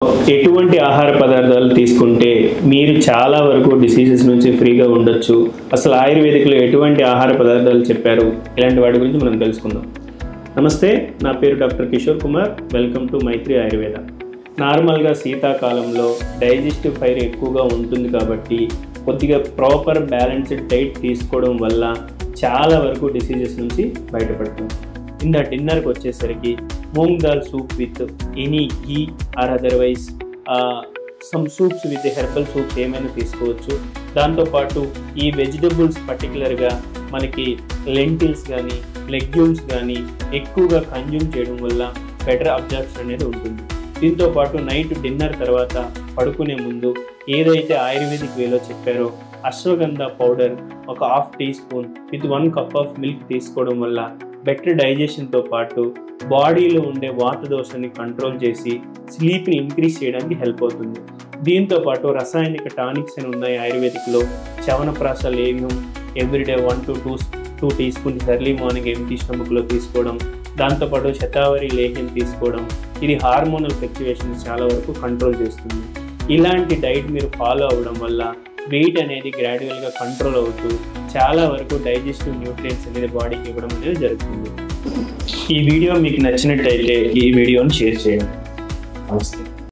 ఎటువంటి ఆహార పదార్థాలు తీసుకుంటే మీరు చాలా వరకు డిసీజెస్ నుంచి ఫ్రీగా ఉండొచ్చు, అసలు ఆయుర్వేదిక్లో ఎటువంటి ఆహార పదార్థాలు చెప్పారు, ఇలాంటి వాటి గురించి మనం తెలుసుకుందాం. నమస్తే, నా పేరు doctor Kishore Kumar. Welcome to Maitri Ayurveda. నార్మల్గా శీతాకాలంలో డైజెస్టివ్ ఫైర్ ఎక్కువగా ఉంటుంది కాబట్టి కొద్దిగా ప్రాపర్ బ్యాలెన్స్డ్ డైట్ తీసుకోవడం వల్ల చాలా వరకు డిసీజెస్ నుంచి బయటపడుతుంది. ఇన్ ద డిన్నర్కి వచ్చేసరికి moong dal soup with any ghee or otherwise some soups with herbal soups ఏమైనా తీసుకోవచ్చు. దాంతోపాటు ఈ వెజిటబుల్స్ పర్టికులర్గా మనకి లెంటిల్స్ కానీ లెగ్యూమ్స్ కానీ ఎక్కువగా కన్జ్యూమ్ చేయడం వల్ల బెటర్ అబ్జర్ప్షన్ అనేది ఉంటుంది. దీంతోపాటు నైట్ డిన్నర్ తర్వాత పడుకునే ముందు ఏదైతే ఆయుర్వేదిక్ వేలో చెప్పారో అశ్వగంధ పౌడర్ ఒక 1/2 teaspoon with 1 cup of milk తీసుకోవడం వల్ల బెటర్ డైజెషన్తో పాటు బాడీలో ఉండే వాత దోషాన్ని కంట్రోల్ చేసి స్లీప్ని ఇంక్రీజ్ చేయడానికి హెల్ప్ అవుతుంది. దీంతోపాటు రసాయనిక టానిక్స్ అని ఉన్నాయి ఆయుర్వేదిక్లో. చవనప్రాశ లేహ్యం everyday 1 to 2 teaspoons early morning empty స్టమక్లో తీసుకోవడం, దాంతోపాటు శతావరి లేహ్యం తీసుకోవడం. ఇది హార్మోనల్ ఫ్లక్చుయేషన్స్ చాలా వరకు కంట్రోల్ చేస్తుంది. ఇలాంటి డైట్ మీరు ఫాలో అవ్వడం వల్ల వెయిట్ అనేది గ్రాడ్యువల్గా కంట్రోల్ అవుతూ చాలా వరకు డైజెస్టివ్ న్యూట్రియంట్స్ అనేది బాడీకి ఇవ్వడం అనేది జరుగుతుంది. ఈ వీడియో మీకు నచ్చినట్టయితే ఈ వీడియోని షేర్ చేయండి. నమస్తే.